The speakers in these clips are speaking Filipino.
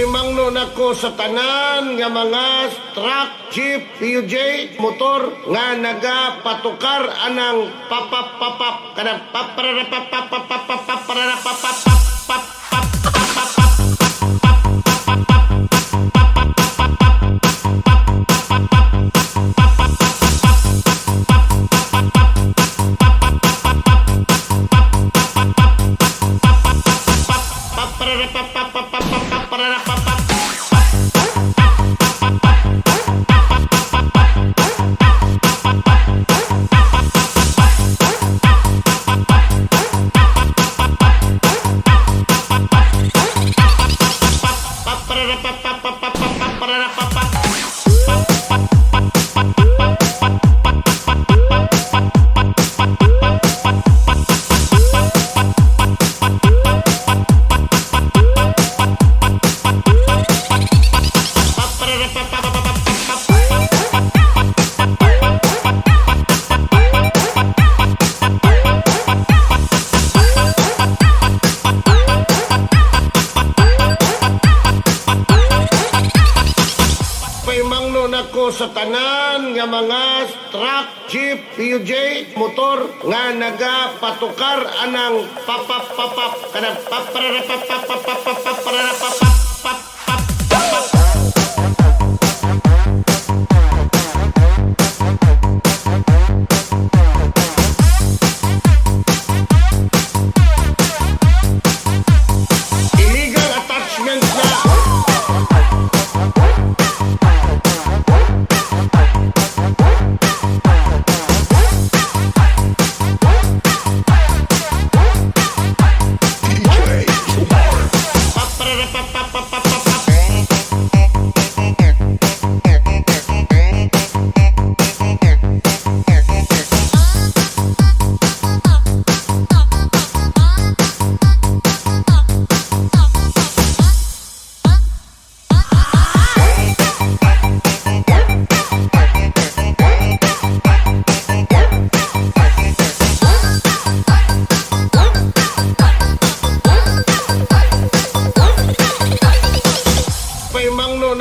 Paimangno nako sa tanan nga mga truck, jeep, PUJ, motor nga nagapatukar anang papap kanang nako sa tanan nga mga truck, jeep, PUJ, motor nga nagapatukar anang papap kanang illegal attachments na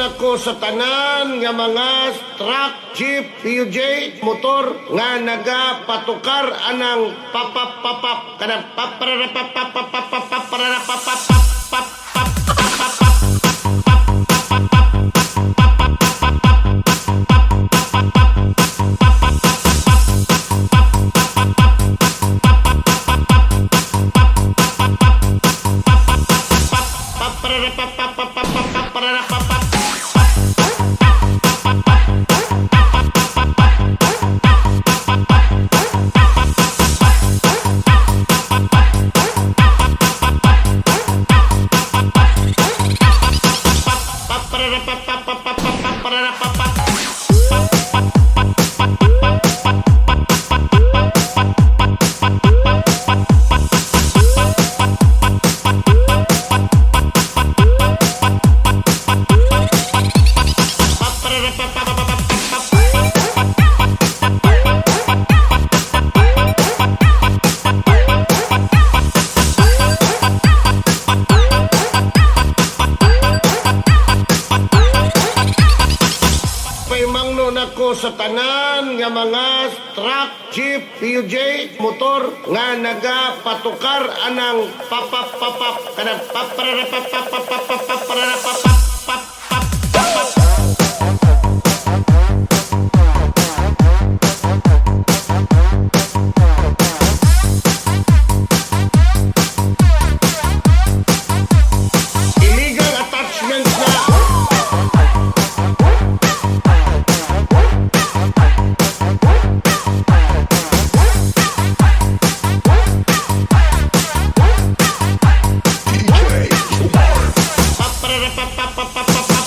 nako sa tanan nga mga truck, jeep, PUJ, motor nga nagapatukar anang papap kanang nako sa tanan nga mga truck, jeep, PUJ, motor nga nagapatukar anang papap kanang illegal attachments na pa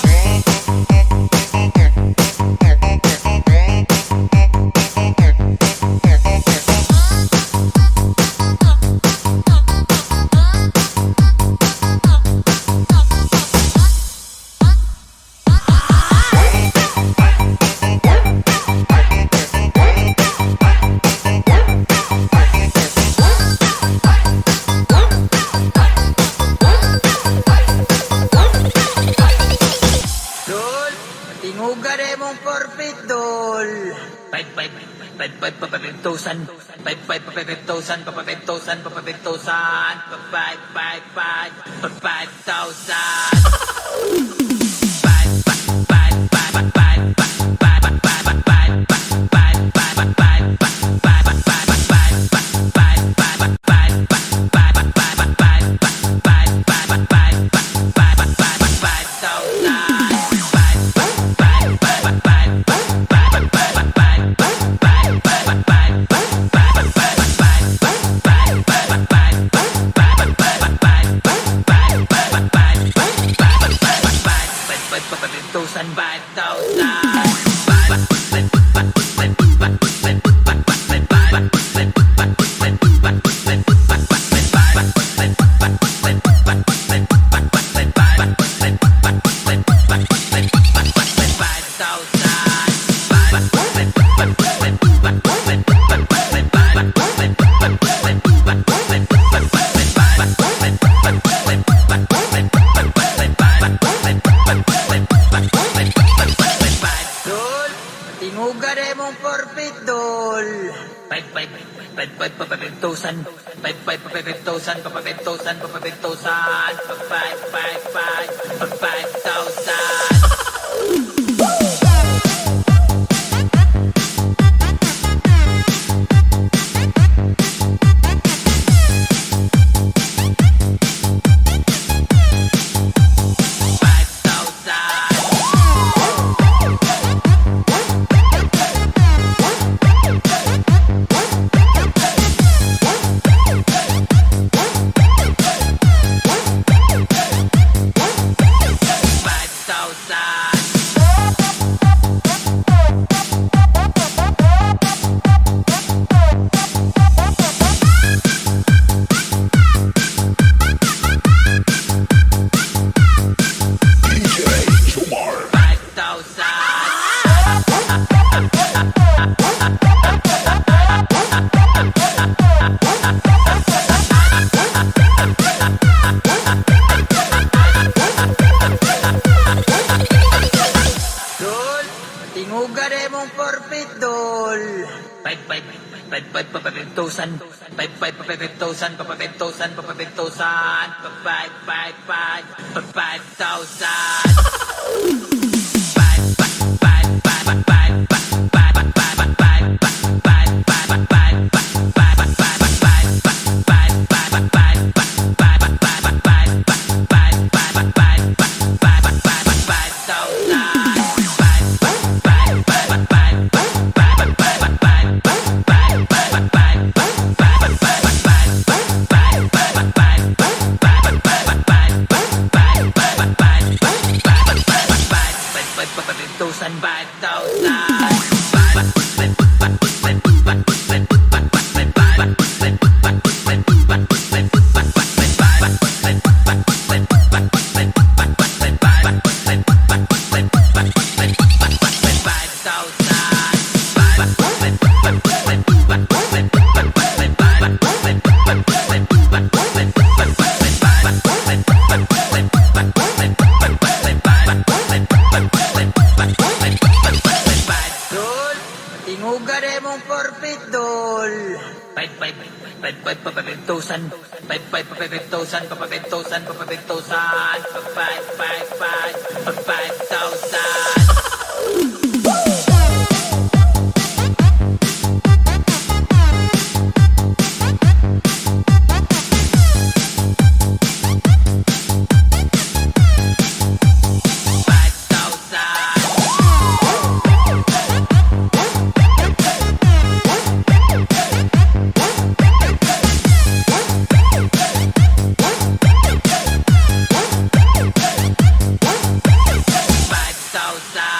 Southside.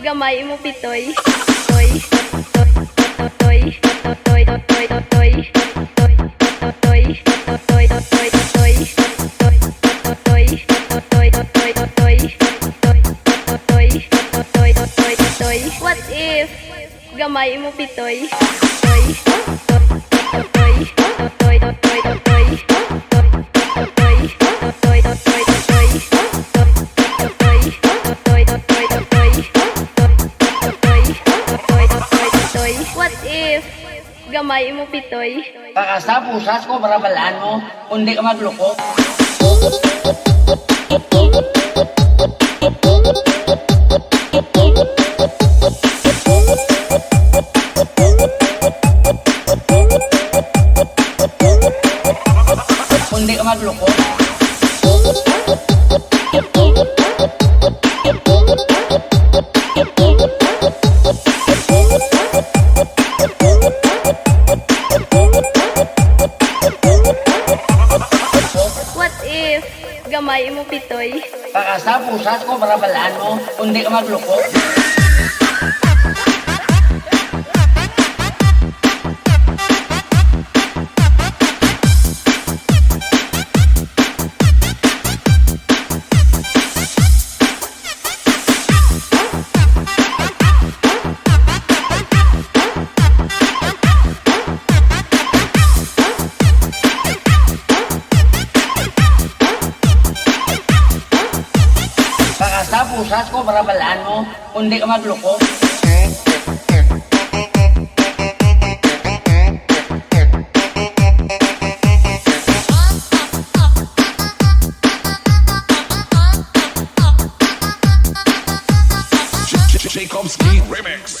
gamay mo pitoy. Toy, toy, toy, toy, toy, toy, toy, toy, toy, toy, toy, toy, what if gamay mo pitoy? Toy, toy, toy, toy, toy, toy, what if gamay mo pitoy? Kakasa pusas ko barabalaan mo, kundi ka magloko. Kundi ka magloko. What if gamay mo pitoy? Kakasa pusas ko barabalaan mo, kundi ka magloko. Kakasa pusas ko barabalaan mo, kundi ka magloko. Tchaikovsky Remix.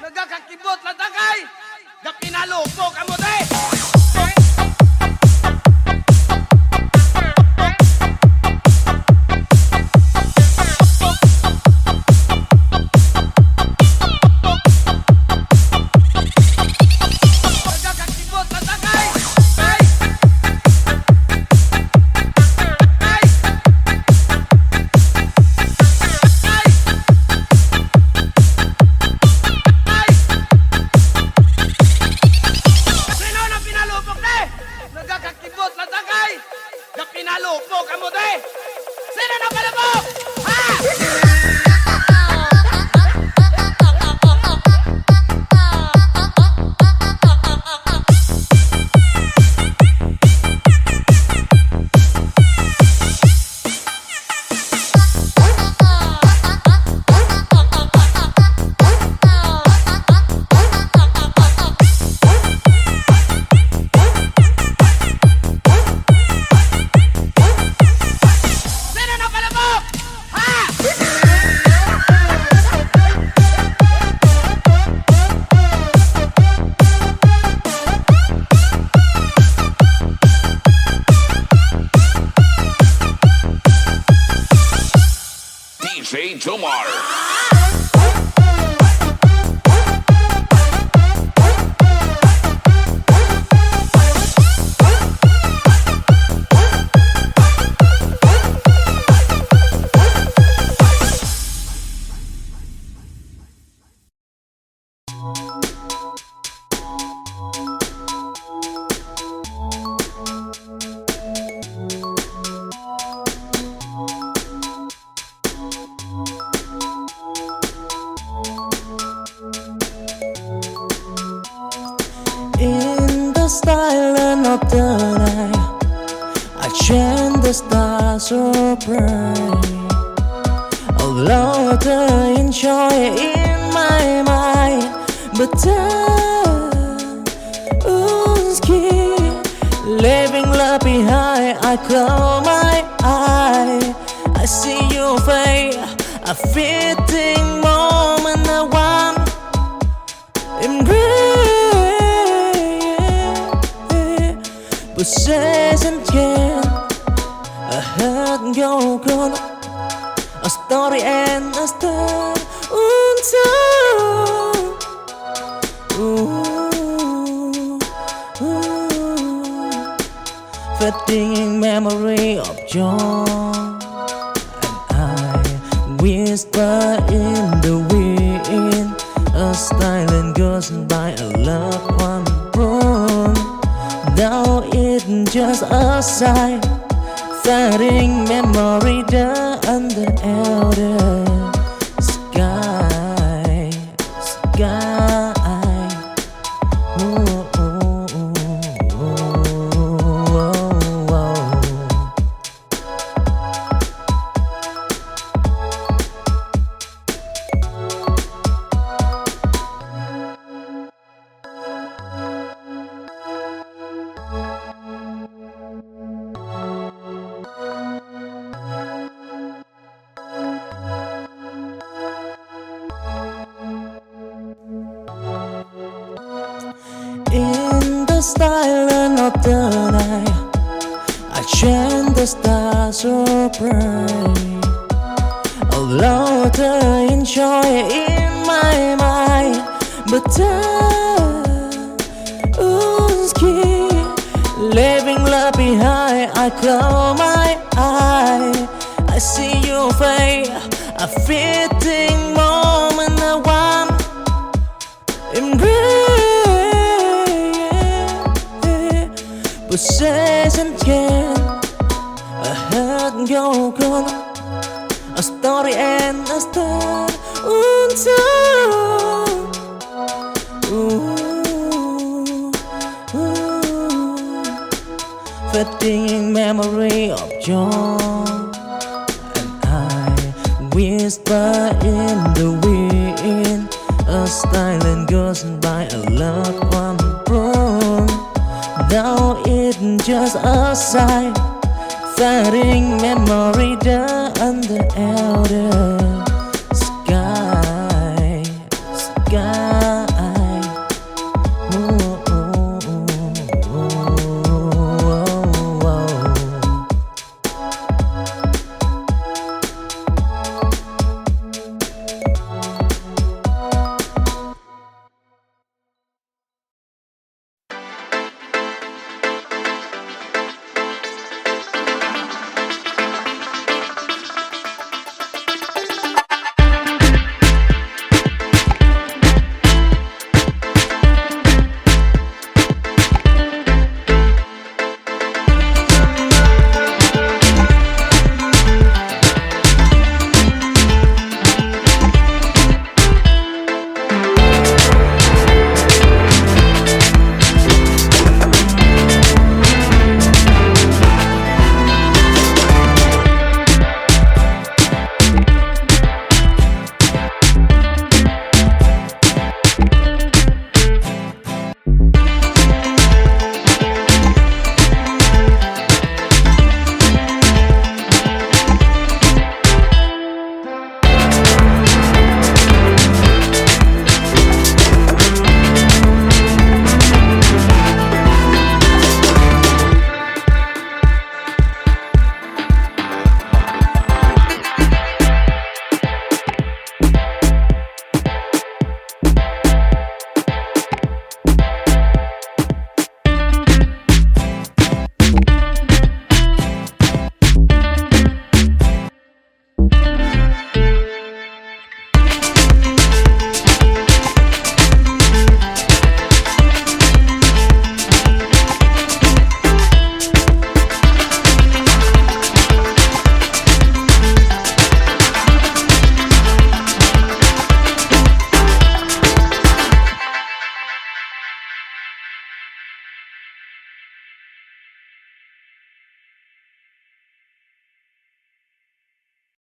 Nagkakakibot na tagay! Gapinalupok ang mo de! Nagkakakibot na tagay! Nagkakakibot na tagay! Gapinalupok ang mo de! Sino na palabok? Ha? Sino na palabok? Ha? DJ Tomar. In the silence of the night, I chant the stars stars so bright. A lot to enjoy in my mind, but I'm scared. Leaving love behind, I close my eye. I see your face, a fitting moment I want embrace. Possession can I heard your gone. A story and a start untold. Fading memory of John, and I whisper in the wind, a silent ghost by a loved one born. Now it's just a sigh, fading memory down under elder sky, sky. Ooh, ooh, ooh, ooh, ooh. In the silence of the night, I chant the stars so bright. A lot to enjoy in my mind, but I'm scared. Leaving love behind, I close my eye. I see your face, a fitting moment I want embrace. Possession can I heard your gone. A story and a start untold. Fading memory of John, and I whisper in the wind, a silent ghost by a loved one born. Now it's just a sigh, fading memory down under elder